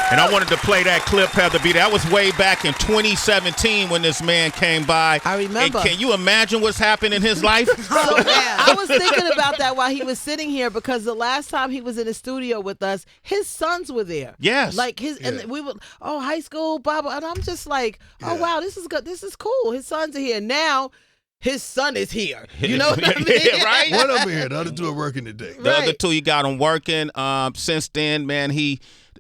And I wanted to play that clip, Heather B. That was way back in 2017 when this man came by. I remember. And can you imagine what's happened in his life? I was thinking about that while he was sitting here because the last time he was in the studio with us, his sons were there. Yes. Like and we were, high school, blah, blah. And I'm just like, wow, this is good. This is cool. His sons are here. Now, his son is here. You know what I mean? Yeah, right? One of them here. The other two are working today. The other two, he got him working. Since then, man,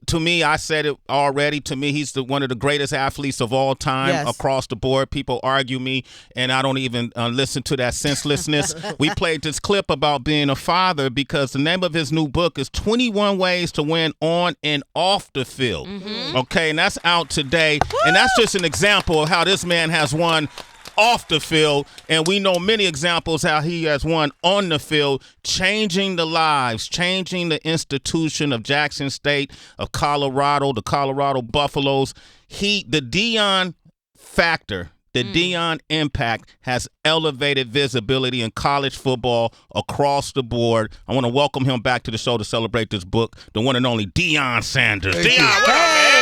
to me, I said it already. To me, he's one of the greatest athletes of all time across the board. People argue me, and I don't even listen to that senselessness. We played this clip about being a father because the name of his new book is 21 Ways to Win On and Off the Field. Mm-hmm. Okay, and that's out today. Woo! And that's just an example of how this man has won off the field, and we know many examples how he has won on the field, changing the lives, changing the institution of Jackson State, of Colorado, the Colorado Buffaloes. The Deion factor, the Deion impact has elevated visibility in college football across the board. I want to welcome him back to the show to celebrate this book, the one and only Deion Sanders. Thank Deion, what up, man?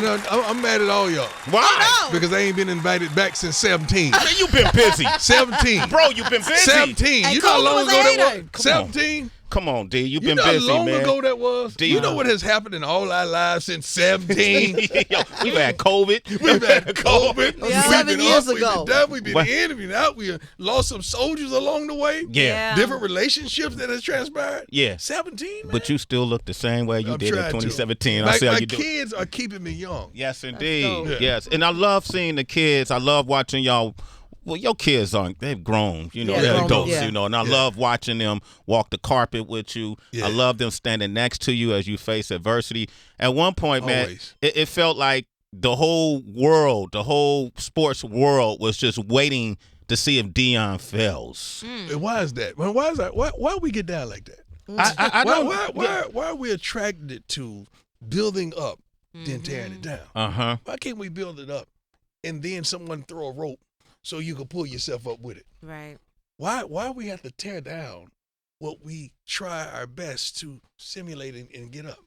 No, I'm mad at all y'all. Why? Oh, no. Because I ain't been invited back since 17. I mean, you've been busy. 17. Bro, you've been busy. 17. And You know how long Kobe was ago a that hater. was? 17? Come on, D. You've You been know busy, how long man. ago that was? D. You know what has happened in all our lives since 17? Yo, we've had COVID. We've had COVID. Yeah. We've 7 been years up, we've ago. been down, we've been What? in, we've been out. We lost some soldiers along the way. Yeah. Different relationships that has transpired. Yeah. 17, man. But you still look the same way you I'm did in trying to. 2017. My I see how you do. kids are keeping me young. Yes, indeed. dope. Yeah. Yes. And I love seeing the kids. I love watching y'all. Well, your kids they've grown, Yeah, they're grown up, adults, yeah. and I love watching them walk the carpet with you. Yeah. I love them standing next to you as you face adversity. At one point, man, Always. it felt like the whole world, the whole sports world was just waiting to see if Deion fails. And why is that? Well, why is that? Why we get down like that? I don't. Why are we attracted to building up, then tearing it down? Uh-huh. Why can't we build it up and then someone throw a rope so you can pull yourself up with it? Right. Why we have to tear down what we try our best to simulate and get up?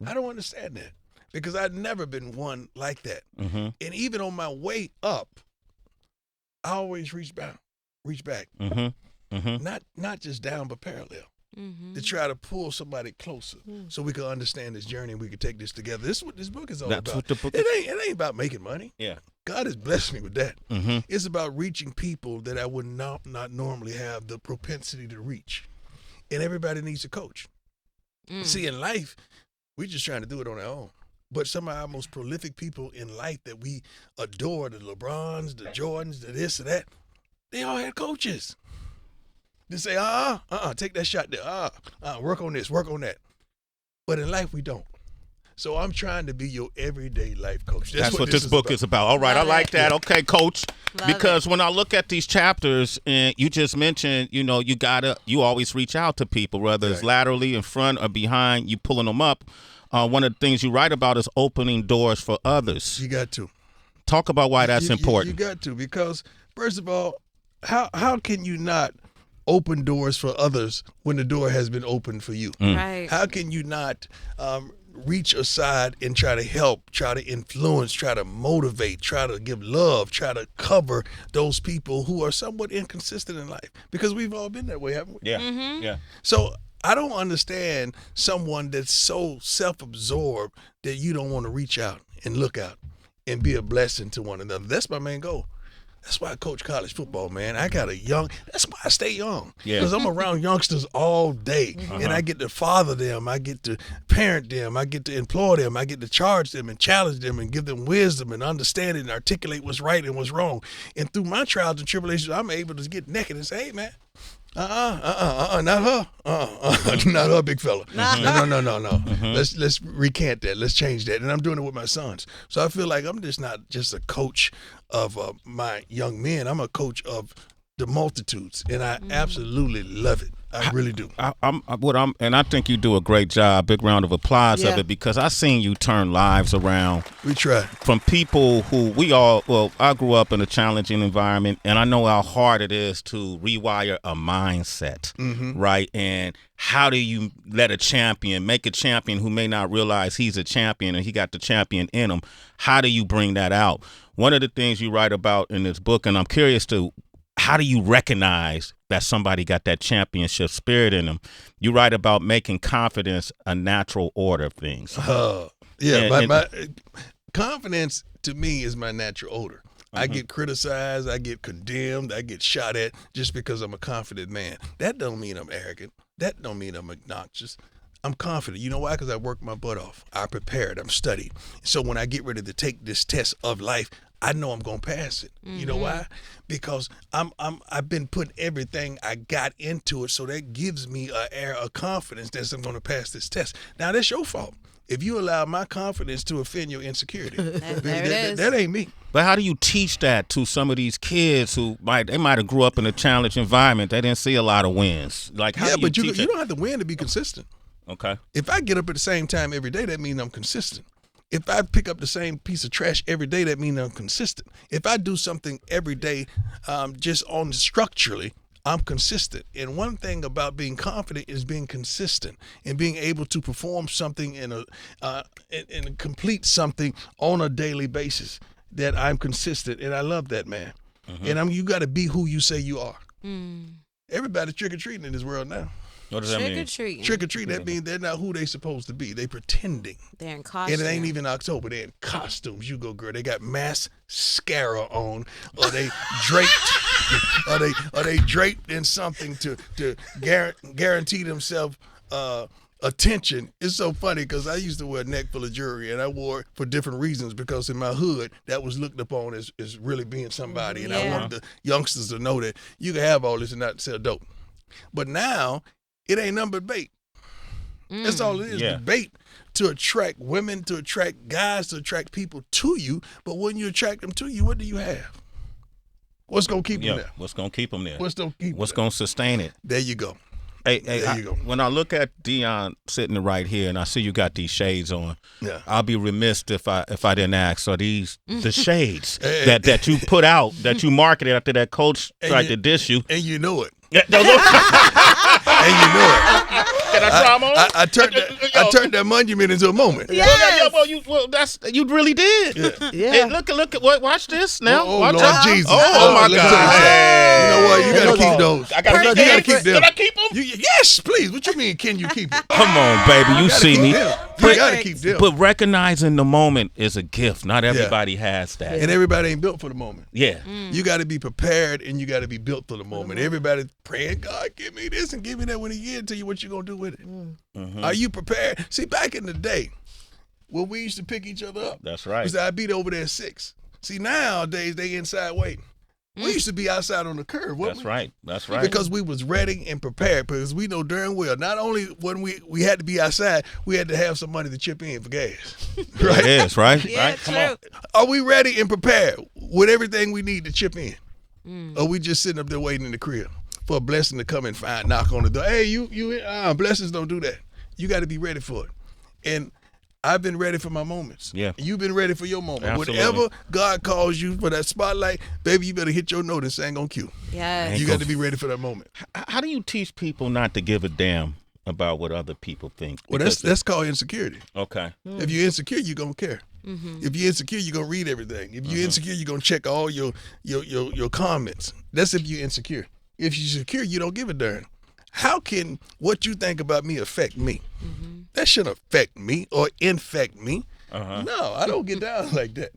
I don't understand that because I've never been one like that. Mm-hmm. And even on my way up, I always reach back, Mm-hmm. Mm-hmm. not just down but parallel. Mm-hmm. To try to pull somebody closer so we can understand this journey and we can take this together. This is what this book is all That's about. what the book It ain't about making money. Yeah. God has blessed me with that. Mm-hmm. It's about reaching people that I would not normally have the propensity to reach. And everybody needs a coach. See, in life, we're just trying to do it on our own. But some of our most prolific people in life that we adore, the LeBrons, the Jordans, the this or that, they all had coaches. They say, take that shot there. Work on this, work on that. But in life, we don't. So I'm trying to be your everyday life coach. That's what this book is about. All right, Love I like it. that. Okay, Coach. Love Because when I look at these chapters, and you just mentioned, you always reach out to people, whether it's Right. laterally, in front, or behind, you pulling them up. One of the things you write about is opening doors for others. You got to. Talk about why that's important. You got to, because first of all, how can you not open doors for others when the door has been opened for you? Right. How can you not reach aside and try to help, try to influence, try to motivate, try to give love, try to cover those people who are somewhat inconsistent in life? Because we've all been that way, haven't we? Yeah, Mm-hmm. yeah. So I don't understand someone that's so self-absorbed that you don't want to reach out and look out and be a blessing to one another. That's my main goal. That's why I coach college football, man. That's why I stay young. Yeah. Because I'm around youngsters all day. And I get to father them. I get to parent them. I get to employ them. I get to charge them and challenge them and give them wisdom and understanding and articulate what's right and what's wrong. And through my trials and tribulations, I'm able to get naked and say, hey, man, not her. Not her, big fella. No. Let's recant that. Let's change that. And I'm doing it with my sons. So I feel like I'm just not just a coach of my young men. I'm a coach of the multitudes, and I absolutely love it. I really do. And I think you do a great job. Big round of applause of it, because I seen you turn lives around. We try. From people who I grew up in a challenging environment, and I know how hard it is to rewire a mindset, right? And how do you make a champion who may not realize he's a champion and he got the champion in him? How do you bring that out? One of the things you write about in this book, and I'm curious how do you recognize that somebody got that championship spirit in them? You write about making confidence a natural order of things. My confidence to me is my natural order. I get criticized, I get condemned, I get shot at just because I'm a confident man. That don't mean I'm arrogant. That don't mean I'm obnoxious. I'm confident. You know why? Because I worked my butt off. I prepared. I'm studied. So when I get ready to take this test of life, I know I'm gonna pass it. You know why? Because I've been putting everything I got into it, so that gives me an air of confidence that I'm gonna pass this test. Now that's your fault. If you allow my confidence to offend your insecurity, that ain't me. But how do you teach that to some of these kids who might have grew up in a challenged environment? They didn't see a lot of wins. Like, how do you teach you don't have to win to be consistent. Okay. If I get up at the same time every day, that means I'm consistent. If I pick up the same piece of trash every day, that means I'm consistent. If I do something every day, just on structurally, I'm consistent. And one thing about being confident is being consistent and being able to perform something and complete something on a daily basis. That I'm consistent, and I love that, man. And you got to be who you say you are. Everybody's trick or treating in this world now. What does that mean? Trick or treat, that means they're not who they supposed to be. They pretending. They're in costumes. And it ain't even October. They're in costumes. You go, girl. They got mascara on, or they draped, or they draped in something to guarantee themselves attention. It's so funny because I used to wear a neck full of jewelry, and I wore it for different reasons, because in my hood that was looked upon as really being somebody, and I wanted the youngsters to know that you can have all this and not sell dope. But now it ain't nothing but bait. That's all it is. The bait to attract women, to attract guys, to attract people to you. But when you attract them to you, what do you have? What's gonna keep them there? What's gonna keep them there? What's gonna sustain it? There you go. Hey, there you go. When I look at Deion sitting right here, and I see you got these shades on, I'll be remiss if I didn't ask: are these the shades that you put out, that you marketed after that coach tried to diss you? And you know it. And you know it. Can I try them on? I turned that monument into a moment. You really did. Hey, look at watch this now. Lord Jesus. Oh my God. You know what? You gotta keep those. I gotta keep them. Can I keep them? Yes, please. What you mean? Can you keep them? Come on, baby. You see me. You gotta keep them. But recognizing the moment is a gift. Not everybody has that. And everybody ain't built for the moment. Yeah. You got to be prepared, and you got to be built for the moment. Everybody praying, God, give me this and give me that. When he gives it to you, what you gonna do with it? Are you prepared? See, back in the day, when we used to pick each other up, that's right. I'd be over there at 6. See, nowadays they inside waiting. We used to be outside on the curb. That's right. Because we was ready and prepared, because we know darn well, not only when we had to be outside, we had to have some money to chip in for gas. Right? It is, right? Yeah, right? Come on. Are we ready and prepared with everything we need to chip in? Or we just sitting up there waiting in the crib for a blessing to come and knock on the door? Hey, blessings don't do that. You got to be ready for it. And I've been ready for my moments. Yeah. You've been ready for your moment. Absolutely. Whatever God calls you for that spotlight, baby, you better hit your note and sing on cue. Yeah. You got to be ready for that moment. How do you teach people not to give a damn about what other people think? Well, that's called insecurity. Okay. If you're insecure, you're going to care. If you're insecure, you're going to read everything. If you're insecure, you're going to check all your comments. That's if you're insecure. If you're secure, you don't give a darn. How can what you think about me affect me? That shouldn't affect me or infect me. No, I don't get down like that.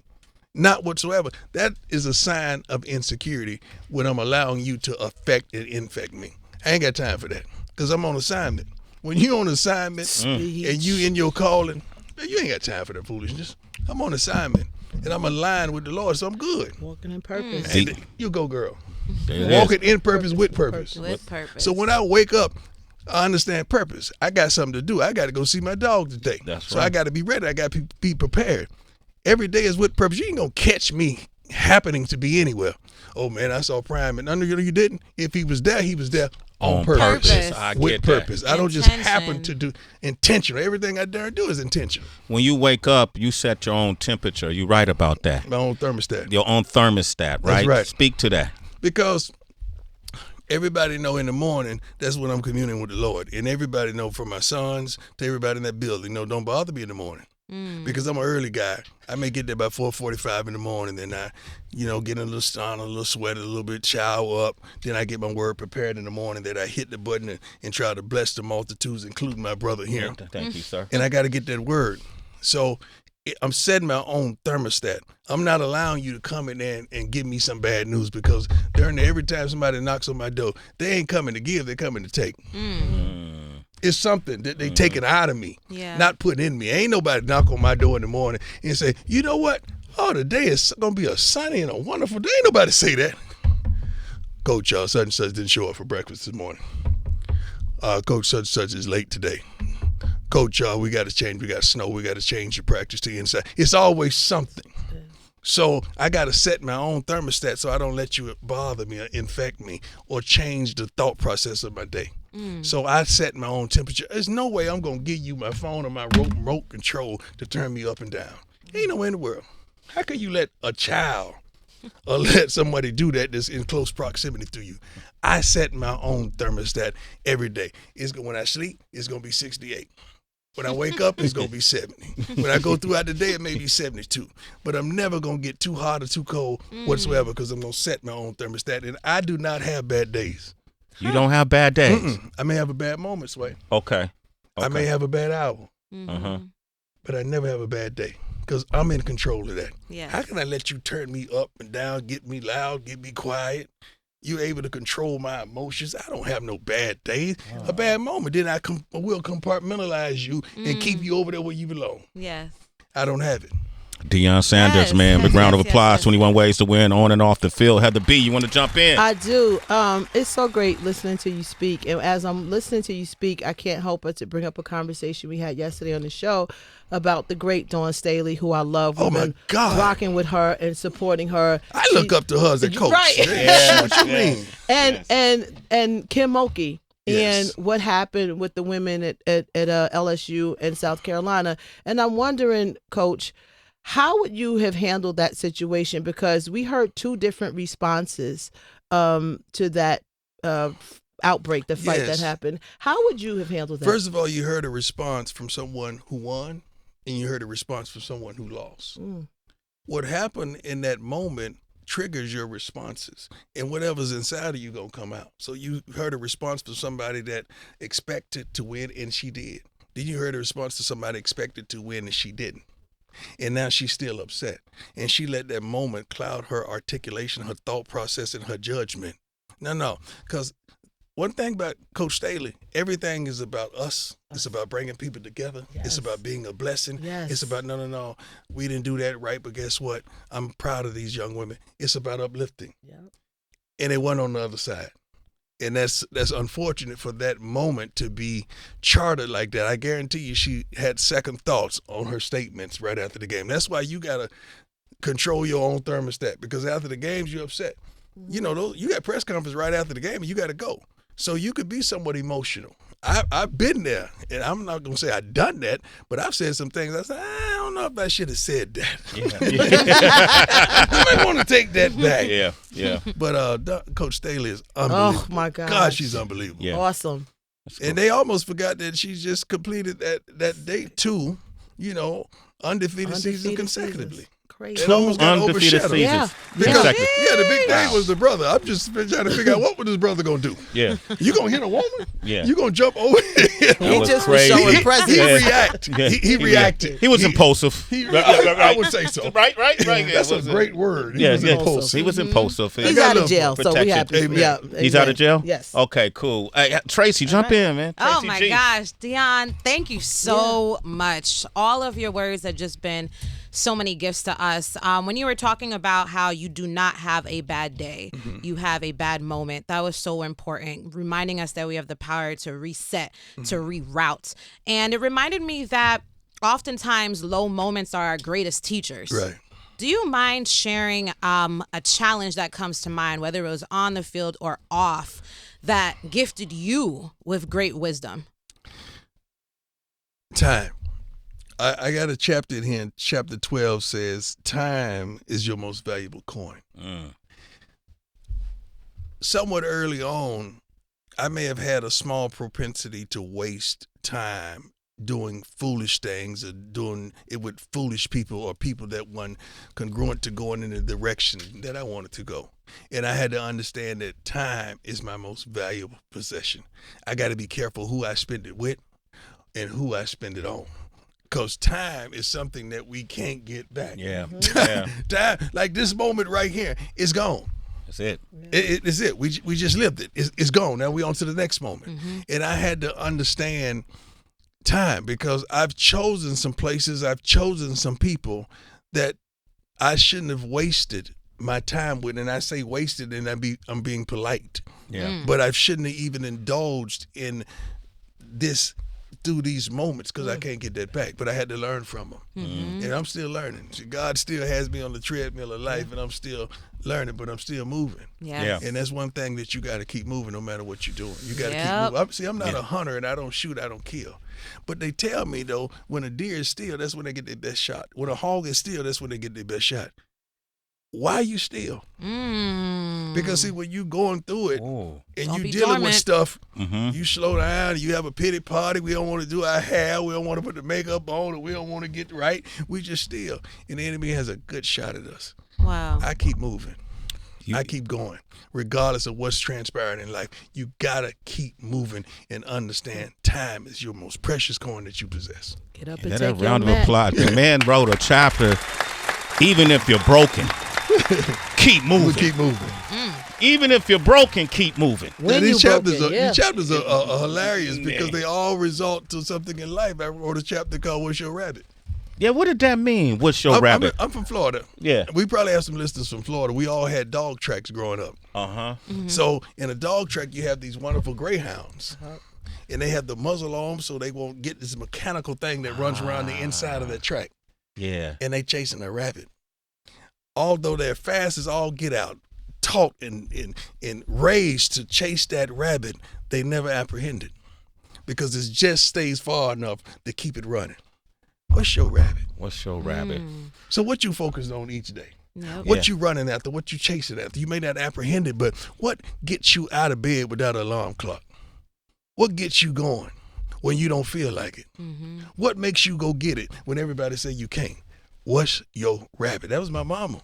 Not whatsoever. That is a sign of insecurity when I'm allowing you to affect and infect me. I ain't got time for that, because I'm on assignment. When you're on assignment and you in your calling, you ain't got time for that foolishness. I'm on assignment, and I'm aligned with the Lord, so I'm good. Walking in purpose. And you go, girl. Walking in purpose with purpose. With purpose. So when I wake up, I understand purpose. I got something to do. I got to go see my dog today. That's so right. I got to be ready. I got to be prepared. Every day is with purpose. You ain't going to catch me happening to be anywhere. Oh man, I saw Prime, and you didn't. If he was there, he was there on purpose. I with get that. purpose. I don't just happen to do intentional. Everything I dare do is intentional. When you wake up, you set your own temperature. You right about that. My own thermostat. Your own thermostat, right? That's right. Speak to that. Because everybody know in the morning, that's when I'm communing with the Lord. And everybody know, from my sons to everybody in that building, don't bother me in the morning. Because I'm an early guy. I may get there by 4:45 in the morning, then I, get in a little sauna, a little sweat, a little bit, shower up. Then I get my word prepared in the morning, that I hit the button and try to bless the multitudes, including my brother here. Thank you, sir. And I got to get that word. So I'm setting my own thermostat. I'm not allowing you to come in there and give me some bad news, because every time somebody knocks on my door, they ain't coming to give, they're coming to take. It's something that they taking out of me, not putting in me. Ain't nobody knock on my door in the morning and say, you know what? Oh, today is going to be a sunny and a wonderful day. Ain't nobody say that. Coach, such and such didn't show up for breakfast this morning. Coach, such and such is late today. Coach, we got to change. We got snow. We got to change the practice to inside. It's always something. So I got to set my own thermostat so I don't let you bother me or infect me or change the thought process of my day. So I set my own temperature. There's no way I'm going to give you my phone or my remote control to turn me up and down. Ain't no way in the world. How can you let a child or let somebody do that that's in close proximity to you? I set my own thermostat every day. When I sleep, it's going to be 68. When I wake up, it's going to be 70. When I go throughout the day, it may be 72. But I'm never going to get too hot or too cold whatsoever, because I'm going to set my own thermostat. And I do not have bad days. You don't have bad days? I may have a bad moment, Sway. Okay. I may have a bad hour. But I never have a bad day, because I'm in control of that. How can I let you turn me up and down, get me loud, get me quiet? You're able to control my emotions. I don't have no bad days. A bad moment, then I will compartmentalize you and keep you over there where you belong. Yes. I don't have it. Deion Sanders, man. Big round of applause. 21 ways to win on and off the field. Heather B, you want to jump in? I do. It's so great listening to you speak. And as I'm listening to you speak, I can't help but to bring up a conversation we had yesterday on the show about the great Dawn Staley, who I love. Oh, my God. Rocking with her and supporting her. I look up to her as a coach. Right. Yeah. What you mean? And Kim Mulkey. Yes. And what happened with the women at LSU and South Carolina. And I'm wondering, Coach, how would you have handled that situation? Because we heard two different responses to that outbreak, the fight that happened. How would you have handled that? First of all, you heard a response from someone who won, and you heard a response from someone who lost. What happened in that moment triggers your responses, and whatever's inside of you gonna come out. So you heard a response from somebody that expected to win, and she did. Then you heard a response to somebody expected to win, and she didn't. And now she's still upset. And she let that moment cloud her articulation, her thought process, and her judgment. No. Because one thing about Coach Staley, everything is about us. It's about bringing people together. Yes. It's about being a blessing. Yes. It's about, no, we didn't do that right, but guess what? I'm proud of these young women. It's about uplifting. Yep. And it went on the other side. And that's unfortunate for that moment to be charted like that. I guarantee you she had second thoughts on her statements right after the game. That's why you got to control your own thermostat, because after the games, you're upset. You got press conference right after the game, and you got to go. So you could be somewhat emotional. I've been there, and I'm not going to say I've done that, but I've said some things. I said, I don't know if I should have said that. I might want to take that back. Yeah. But Coach Staley is unbelievable. Oh, my God. God, she's unbelievable. Yeah. Awesome. And they almost forgot that she just completed that day 2, undefeated seasons consecutively. Crazy. It almost got undefeated overshadowed. seasons. Because, the big thing was the brother. I'm just trying to figure out what was this brother going to do. Yeah. You going to hit a woman? Yeah. You going to jump over? He just was so impressive. He reacted. He reacted. He was impulsive. I would say so. Right. That's a great word. He was impulsive. He was impulsive. He's out of jail, so we have to. Yeah, he's out of jail? Yes. Okay, cool. Tracy, jump in, man. Tracy Oh, my gosh. Deion, thank you so much. All of your words have just been so many gifts to us. When you were talking about how you do not have a bad day, you have a bad moment, that was so important, reminding us that we have the power to reset, to reroute. And it reminded me that oftentimes low moments are our greatest teachers. Right. Do you mind sharing a challenge that comes to mind, whether it was on the field or off, that gifted you with great wisdom? Time. I got a chapter in here. Chapter 12 says, time is your most valuable coin. Somewhat early on, I may have had a small propensity to waste time doing foolish things or doing it with foolish people or people that weren't congruent to going in the direction that I wanted to go. And I had to understand that time is my most valuable possession. I got to be careful who I spend it with and who I spend it on. Because time is something that we can't get back. Yeah. Time, like this moment right here, is gone. That's it. It's it. We just lived it. It's gone. Now we on to the next moment. And I had to understand time because I've chosen some places, I've chosen some people that I shouldn't have wasted my time with. And I say wasted, and I'm being polite. Yeah. But I shouldn't have even indulged in this through these moments because I can't get that back. But I had to learn from them. And I'm still learning. God still has me on the treadmill of life, and I'm still learning, but I'm still moving. Yeah. And that's one thing that you got to keep moving no matter what you're doing. You got to keep moving. I'm not a hunter, and I don't shoot, I don't kill. But they tell me, though, when a deer is still, that's when they get their best shot. When a hog is still, that's when they get their best shot. Why are you still? Because, see, when you going through it and Don't you be dealing with dormant. stuff, you slow down, you have a pity party, we don't want to do our hair, we don't want to put the makeup on, or we don't want to get right, we just still. And the enemy has a good shot at us. Wow. I keep moving. I keep going. Regardless of what's transpiring in life, you got to keep moving and understand time is your most precious coin that you possess. Get up and That take a round your of applause. The man wrote a chapter, even if you're broken, keep moving. We keep moving. Even if you're broken, keep moving. When These you chapters, broken, these chapters are hilarious because they all result to something in life. I wrote a chapter called What's Your Rabbit? Yeah, what did that mean? What's your rabbit? I'm from Florida. Yeah. We probably have some listeners from Florida. We all had dog tracks growing up. So in a dog track, you have these wonderful greyhounds. And they have the muzzle on them so they won't get this mechanical thing that runs around the inside of that track. Yeah. And they chasing a rabbit. Although they're fast as all get out, taught and raised to chase that rabbit, they never apprehend it because it just stays far enough to keep it running. What's your rabbit? What's your rabbit? So what you focused on each day? Nope. What you running after? What you chasing after? You may not apprehend it, but what gets you out of bed without an alarm clock? What gets you going when you don't feel like it? What makes you go get it when everybody say you can't? What's your rabbit? That was my mama.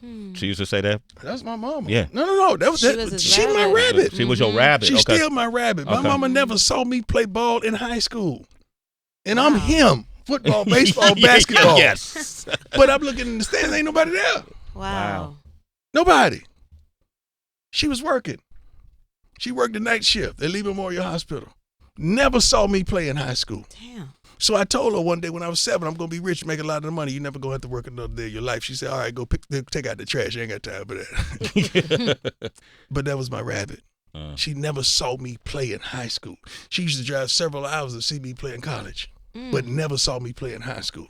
She used to say that? That was my mama. Yeah. No. That was she my rabbit. She was your rabbit. She's Okay. still my rabbit. My Okay. mama never saw me play ball in high school. And I'm him. Football, baseball, basketball. Yes. But I'm looking in the stands, ain't nobody there. Wow. Nobody. She was working. She worked the night shift at Lee Memorial Hospital. Never saw me play in high school. Damn. So I told her one day when I was 7, I'm going to be rich, make a lot of money. You never going to have to work another day of your life. She said, all right, go take out the trash. I ain't got time for that. But that was my rabbit. She never saw me play in high school. She used to drive several hours to see me play in college, but never saw me play in high school.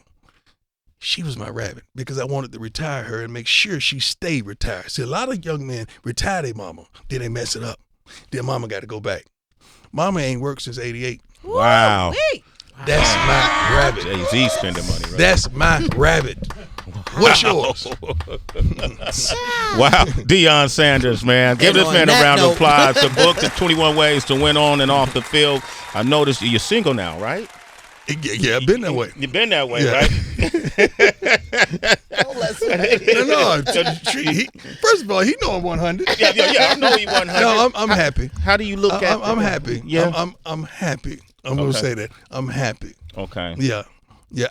She was my rabbit because I wanted to retire her and make sure she stayed retired. See, a lot of young men retire their mama, then they mess it up. Then mama got to go back. Mama ain't worked since 88. Wow. Wait. That's my rabbit. Jay-Z spending money, right? That's my rabbit. What's yours? Wow. Deion Sanders, man. Give And this on man a that round of note- applause. The book is 21 Ways to Win On and Off the Field. I noticed you're single now, right? Yeah, I've been that way. You've been that way, Yeah. right? No. First of all, he know I'm 100. Yeah. I know you 100. No, I'm happy. How do you look at I'm happy. Yeah. I'm happy. I'm gonna say that. I'm happy. Okay. Yeah.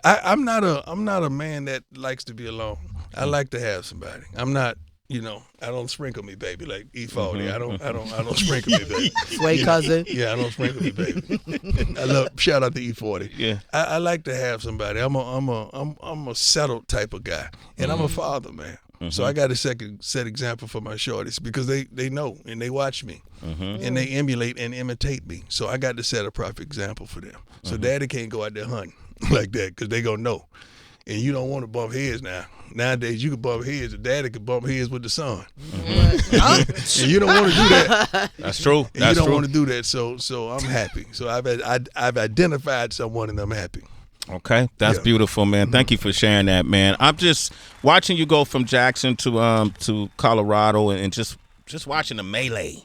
I'm not a man that likes to be alone. I like to have somebody. I'm not. I don't sprinkle me, baby, like E40. I don't sprinkle me, baby. Sway cousin. Yeah, I don't sprinkle me, baby. Shout out to E40. Yeah. I like to have somebody. I'm a settled type of guy, and I'm a father, man. So I got to set example for my shorties because they know and they watch me and they emulate and imitate me. So I got to set a proper example for them. So daddy can't go out there hunting like that because they gonna know. and you don't want to bump heads now. Nowadays, you can bump heads. The daddy can bump heads with the son. Mm-hmm. And you don't want to do that. That's true. And you don't want to do that. So I'm happy. So I've identified someone, and I'm happy. Okay, that's beautiful, man. Thank you for sharing that, man. I'm just watching you go from Jackson to Colorado, and just watching the melee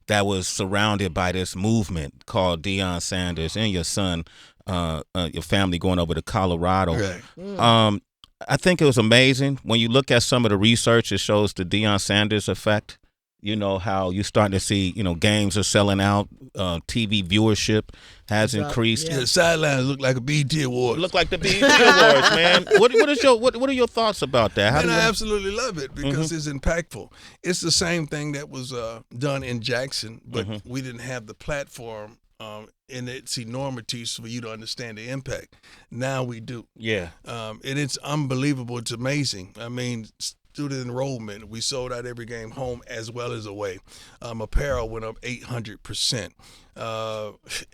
that was surrounded by this movement called Deion Sanders and your son, your family going over to Colorado. Right. I think it was amazing when you look at some of the research. It shows the Deion Sanders effect. You know how you're starting to see, games are selling out. TV viewership has increased. Yeah, the sidelines look like a BET Award. Look like the BET Awards, man. What are your thoughts about that? I absolutely love it because it's impactful. It's the same thing that was done in Jackson, but we didn't have the platform and its enormities for you to understand the impact. Now we do. Yeah. And it's unbelievable. It's amazing. I mean, student enrollment, we sold out every game home as well as away. Apparel went up 800%.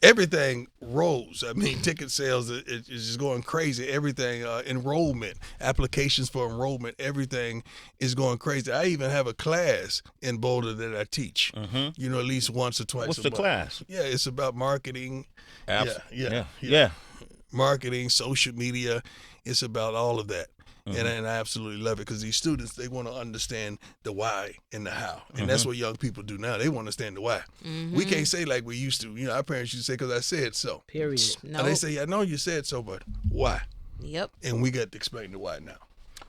Everything rose. I mean, ticket sales is just going crazy. Everything, enrollment, applications for enrollment, everything is going crazy. I even have a class in Boulder that I teach, at least once or twice What's a the month. class? Yeah, it's about marketing. Yeah. Marketing, social media. It's about all of that. And I absolutely love it because these students, they want to understand the why and the how. And that's what young people do now. They want to understand the why. We can't say like we used to. Our parents used to say, because I said so. Period. No. And they say, I know you said so, but why? Yep. And we got to explain the why now.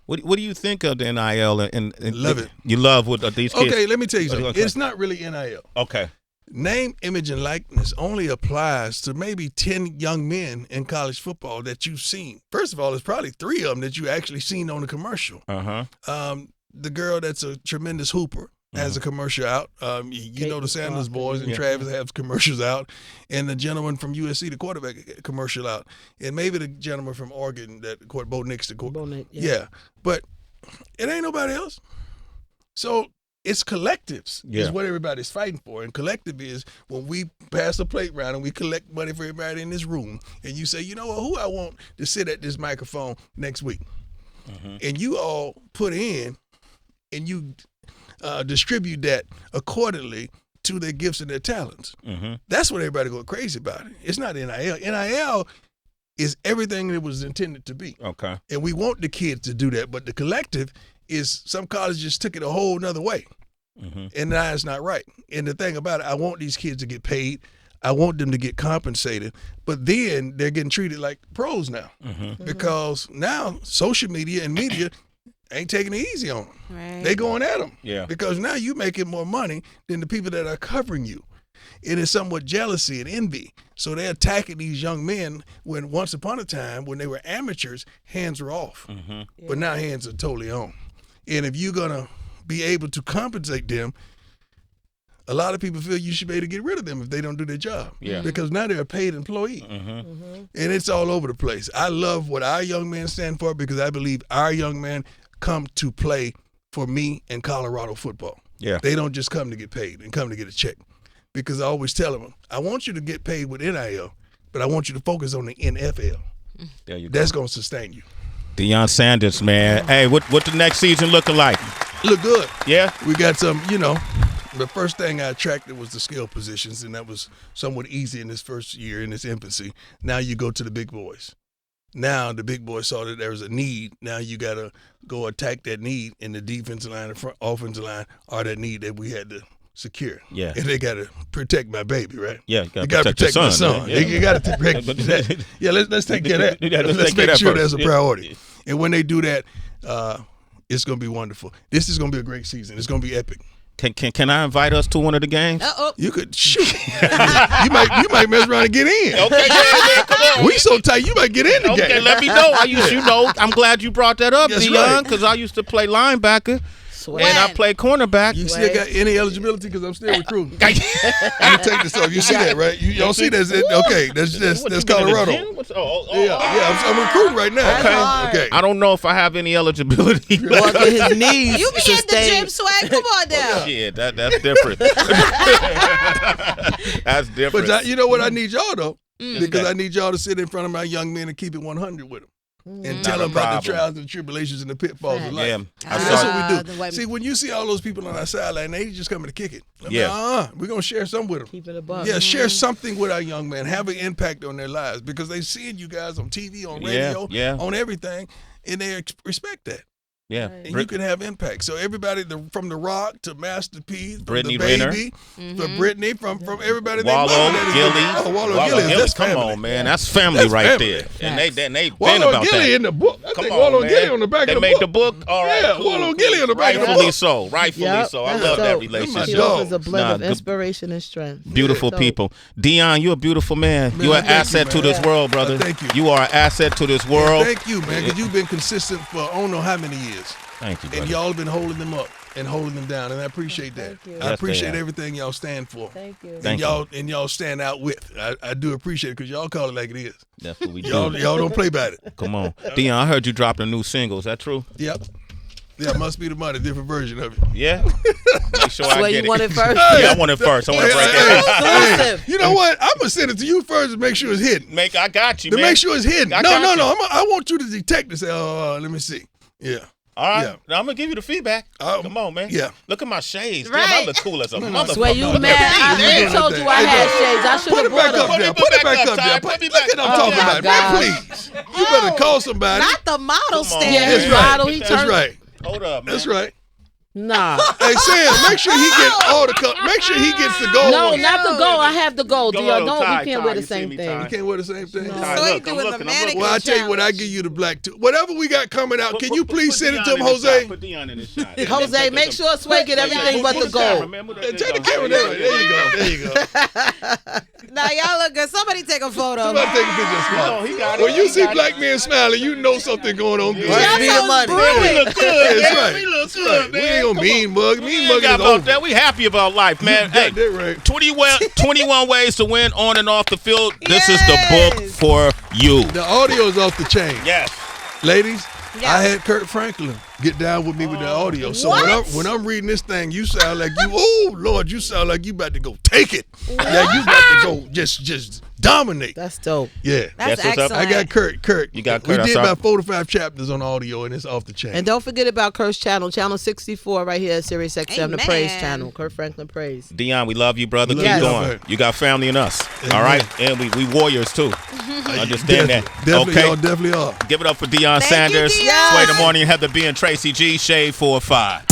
What do you think of the NIL? And Love it. You love what these kids? Okay, let me tell you something. Okay. It's not really NIL. Okay. Name, image, and likeness only applies to maybe 10 young men in college football that you've seen. First of all, there's probably 3 of them that you actually seen on the commercial. The girl that's a tremendous hooper has a commercial out. You know the Sanders boys and Travis have commercials out. And the gentleman from USC, the quarterback, commercial out. And maybe the gentleman from Oregon, that Bo Nix, yeah. But it ain't nobody else. So it's collectives is what everybody's fighting for. And collective is when we pass a plate round and we collect money for everybody in this room. And you say, you know what, who I want to sit at this microphone next week. And you all put in and you distribute that accordingly to their gifts and their talents. That's what everybody go crazy about. It's not NIL. NIL is everything that it was intended to be. Okay. And we want the kids to do that. But the collective is some colleges took it a whole nother way. And now it's not right. And the thing about it, I want these kids to get paid. I want them to get compensated. But then they're getting treated like pros now. Because now social media and media ain't taking it easy on them. Right. They going at them. Yeah. Because now you making more money than the people that are covering you. It is somewhat jealousy and envy. So they're attacking these young men when once upon a time, when they were amateurs, hands were off. But now hands are totally on. And if you're going to be able to compensate them, a lot of people feel you should be able to get rid of them if they don't do their job. Yeah. Because now they're a paid employee. And it's all over the place. I love what our young men stand for because I believe our young men come to play for me and Colorado football. Yeah. They don't just come to get paid and come to get a check. Because I always tell them, I want you to get paid with NIL, but I want you to focus on the NFL. There you go. That's going to sustain you. Deion Sanders, man. Hey, what the next season looking like? Look good. Yeah? We got some, the first thing I attracted was the skill positions, and that was somewhat easy in this first year, in this infancy. Now you go to the big boys. Now the big boys saw that there was a need. Now you got to go attack that need, and the defensive line and front offensive line are that need that we had to secure. Yeah. And they got to protect my baby, right? Yeah, you got to protect my son. Yeah. You got to protect that. Yeah, let's take care of that. Yeah, let's make sure that's a priority. Yeah. And when they do that, it's going to be wonderful. This is going to be a great season. It's going to be epic. Can I invite us to one of the games? You could shoot. you might mess around and get in. Okay, yeah, come on. We so tight, you might get in the game. Okay, let me know. I'm glad you brought that up, That's Deion, right. because I used to play linebacker. Sway. And I play cornerback. You still got any eligibility? Because I'm still recruiting. I'm gonna take this off. You see that, right? You don't see that? Okay, that's Colorado. I'm recruiting right now. Okay. I don't know if I have any eligibility. Walking his knees. You be at the gym, Swag. Come on now. Yeah, that's different. That's different. But you know what I need y'all though? Because I need y'all to sit in front of my young men and keep it 100 with them. and tell them about the trials and tribulations and the pitfalls of life. Yeah, that's what we do. See, when you see all those people on our sideline, they just coming to kick it. We're going to share some with them. Keep it above. Yeah, share something with our young men. Have an impact on their lives because they seeing you guys on TV, on radio, on everything, and they respect that. Yeah, and you can have impact. So everybody, from The Rock to Master P, from Brittany the Baby, from Brittany, from everybody. Wallow, Gilly. Wallow Gilly. That's come family. on, man. That's family right there. And they been Wallow about Gilly that. in the book. I Come think on, Wallow man. Gilly on the back of the book. They made the book. All right, yeah, cool. Wallow Gilly on the back of the book. Rightfully so. I love that relationship. He offers a blend of inspiration and strength. Beautiful people. Deion, you're a beautiful man. You're an asset to this world, brother. Thank you. You are an asset to this world. Thank you, man, because you've been consistent for I don't know how many years. Thank you, brother. And y'all have been holding them up and holding them down, and I appreciate that. I appreciate everything y'all stand for. Thank you. And y'all stand out with. I do appreciate it because y'all call it like it is. That's what we do. Y'all don't play about it. Come on. Deion, I heard you dropped a new single. Is that true? Yep. Yeah, Must Be the Money, different version of it. Yeah? Make sure I get it. You want it first? Yeah, I want it first. I want to break it. Exclusive. You know what? I'm going to send it to you first and make sure it's hidden. I got you, to man. make sure it's hidden. No. I want you to detect and say, let me see. Yeah. All right. Yeah. Now I'm going to give you the feedback. Come on, man. Yeah. Look at my shades. Right. Damn, I look cool as a motherfucker. Sway, you mad? I told you I had shades. I should Put have it back brought up them. there. Put it back up there. Look at what I'm talking about. Man, please. You better call somebody. Not the model stand. Yeah, his model. He That's turned. right. Hold up, man. That's right. Nah. Hey, Sam, make sure he gets all the cup. Make sure he gets the gold. No, one. not the gold. I have the gold. Go Dion, on, we Ty, can't Ty, wear the you see same me, thing. You can't wear the same thing. Ty, So he look, I'm doing the looking. mannequin Well, I tell you what, I challenge. give you the black too. Whatever we got coming out, can you please send it to him, Put Deion in this Jose? shot. Put Deion in this shot. Jose, make sure Sway get everything but the gold. Take the camera there. There you go. There you go. Now y'all look good. Somebody take a photo. Somebody take a picture of Smile. No, he got it. When you He see got black it. men smiling, you know something going on good. Must be the Y'all money. sounds brewing. We look good. That's man. right. We look That's good, right. man. We ain't gonna mean mug. Mean We mug ain't is got about over. that. We happy about life, man. You Hey, got that right. 21 ways to win on and off the field. This is the book Yes. for you. The audio is off the chain. Yes. Ladies, Yeah. I had Kurt Franklin get down with me with the audio. So What? when I'm reading this thing, you sound like you, oh Lord, you sound like you about to go take it. Yeah, you about to go just dominate. That's dope. Yeah. That's Guess what's up? excellent. I got Kurt. You got We Kurt, did I saw- about 4 to 5 chapters on audio, and it's off the chain. And don't forget about Kurt's channel 64 right here at Sirius XM, the Amen. Praise channel. Kurt Franklin Praise. Deion, we love you, brother. Love Keep you, going. man. You got family in us. Amen. All right? And we warriors, too. Understand that. Definitely, Okay. y'all definitely are. Give it up for Deion Thank you, Sanders. Deion. Sway the Morning, Heather B. and Tracy G. Shade 4-5.